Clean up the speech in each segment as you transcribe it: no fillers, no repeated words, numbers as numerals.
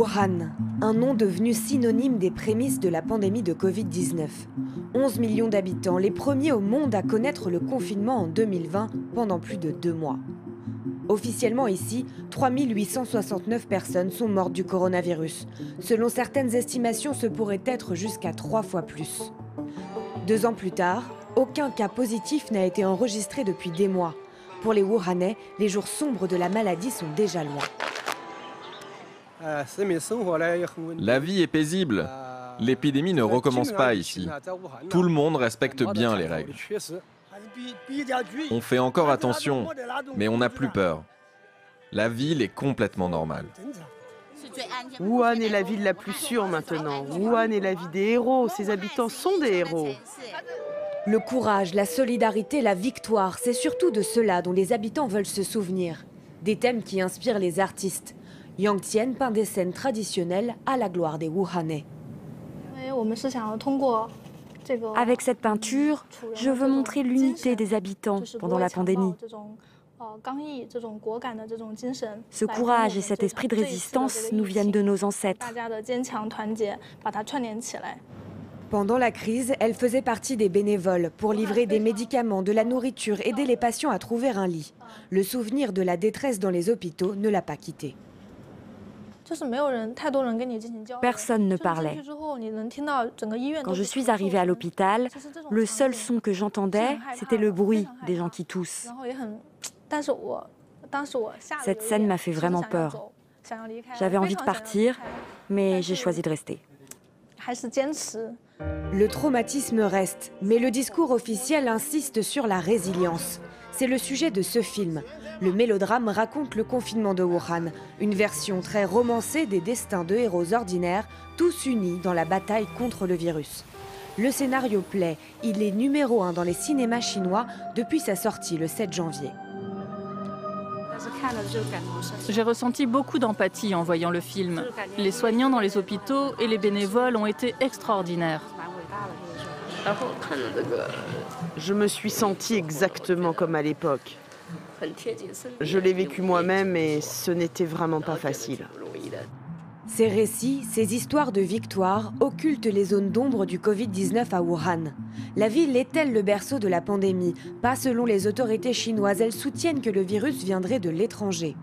Wuhan, un nom devenu synonyme des prémices de la pandémie de Covid-19. 11 millions d'habitants, les premiers au monde à connaître le confinement en 2020 pendant plus de 2 mois. Officiellement ici, 3869 personnes sont mortes du coronavirus. Selon certaines estimations, ce pourrait être jusqu'à 3 fois plus. 2 ans plus tard, aucun cas positif n'a été enregistré depuis des mois. Pour les Wuhanais, les jours sombres de la maladie sont déjà loin. La vie est paisible. L'épidémie ne recommence pas ici. Tout le monde respecte bien les règles. On fait encore attention, mais on n'a plus peur. La ville est complètement normale. Wuhan est la ville la plus sûre maintenant. Wuhan est la vie des héros. Ses habitants sont des héros. Le courage, la solidarité, la victoire, c'est surtout de cela dont les habitants veulent se souvenir. Des thèmes qui inspirent les artistes. Yang Tian peint des scènes traditionnelles à la gloire des Wuhanais. Avec cette peinture, je veux montrer l'unité des habitants pendant la pandémie. Ce courage et cet esprit de résistance nous viennent de nos ancêtres. Pendant la crise, elle faisait partie des bénévoles pour livrer des médicaments, de la nourriture, aider les patients à trouver un lit. Le souvenir de la détresse dans les hôpitaux ne l'a pas quittée. Personne ne parlait. Quand je suis arrivée à l'hôpital, le seul son que j'entendais, c'était le bruit des gens qui toussent. Cette scène m'a fait vraiment peur. J'avais envie de partir, mais j'ai choisi de rester. Le traumatisme reste, mais le discours officiel insiste sur la résilience. C'est le sujet de ce film. Le mélodrame raconte le confinement de Wuhan, une version très romancée des destins de héros ordinaires, tous unis dans la bataille contre le virus. Le scénario plaît, il est numéro 1 dans les cinémas chinois depuis sa sortie le 7 janvier. J'ai ressenti beaucoup d'empathie en voyant le film. Les soignants dans les hôpitaux et les bénévoles ont été extraordinaires. Je me suis sentie exactement comme à l'époque. Je l'ai vécu moi-même et ce n'était vraiment pas facile. Ces récits, ces histoires de victoire occultent les zones d'ombre du Covid-19 à Wuhan. La ville est-elle le berceau de la pandémie? Pas selon les autorités chinoises, elles soutiennent que le virus viendrait de l'étranger.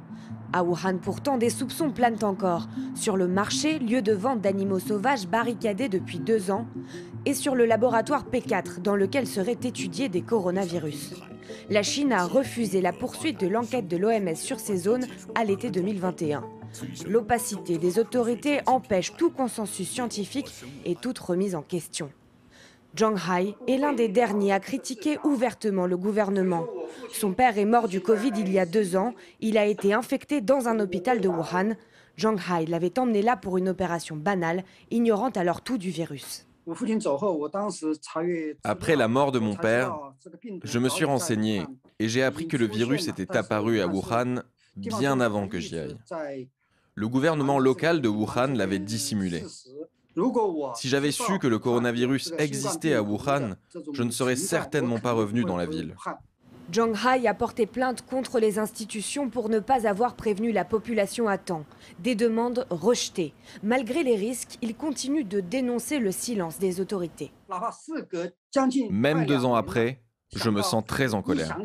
À Wuhan, pourtant, des soupçons planent encore. Sur le marché, lieu de vente d'animaux sauvages barricadé depuis 2 ans, et sur le laboratoire P4, dans lequel seraient étudiés des coronavirus. La Chine a refusé la poursuite de l'enquête de l'OMS sur ces zones à l'été 2021. L'opacité des autorités empêche tout consensus scientifique et toute remise en question. Zhang Hai est l'un des derniers à critiquer ouvertement le gouvernement. Son père est mort du Covid il y a 2 ans. Il a été infecté dans un hôpital de Wuhan. Zhang Hai l'avait emmené là pour une opération banale, ignorant alors tout du virus. Après la mort de mon père, je me suis renseigné et j'ai appris que le virus était apparu à Wuhan bien avant que j'y aille. Le gouvernement local de Wuhan l'avait dissimulé. Si j'avais su que le coronavirus existait à Wuhan, je ne serais certainement pas revenu dans la ville. Zhang Hai a porté plainte contre les institutions pour ne pas avoir prévenu la population à temps. Des demandes rejetées. Malgré les risques, il continue de dénoncer le silence des autorités. Même 2 ans après, je me sens très en colère.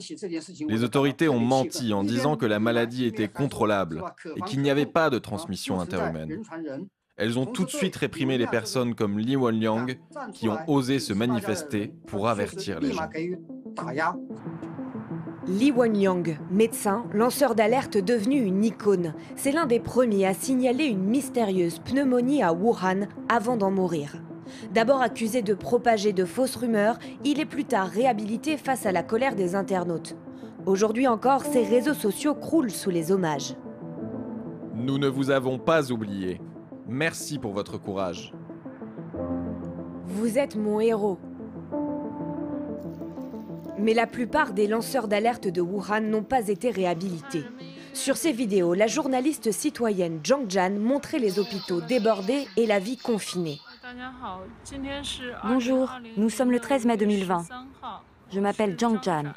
Les autorités ont menti en disant que la maladie était contrôlable et qu'il n'y avait pas de transmission interhumaine. Elles ont tout de suite réprimé les personnes comme Li Wenliang qui ont osé se manifester pour avertir les gens. Li Wenliang, médecin, lanceur d'alerte devenu une icône. C'est l'un des premiers à signaler une mystérieuse pneumonie à Wuhan avant d'en mourir. D'abord accusé de propager de fausses rumeurs, il est plus tard réhabilité face à la colère des internautes. Aujourd'hui encore, ses réseaux sociaux croulent sous les hommages. Nous ne vous avons pas oublié. Merci pour votre courage. Vous êtes mon héros. Mais la plupart des lanceurs d'alerte de Wuhan n'ont pas été réhabilités. Sur ces vidéos, la journaliste citoyenne Zhang Jian montrait les hôpitaux débordés et la vie confinée. Bonjour, nous sommes le 13 mai 2020. Je m'appelle Zhang Jian.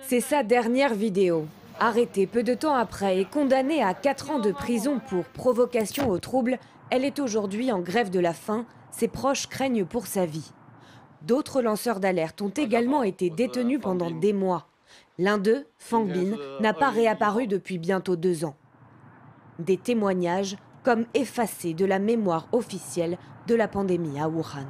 C'est sa dernière vidéo. Arrêtée peu de temps après et condamnée à 4 ans de prison pour provocation au trouble, elle est aujourd'hui en grève de la faim. Ses proches craignent pour sa vie. D'autres lanceurs d'alerte ont également été détenus pendant des mois. L'un d'eux, Fang Bin, n'a pas réapparu depuis bientôt 2 ans. Des témoignages comme effacés de la mémoire officielle de la pandémie à Wuhan.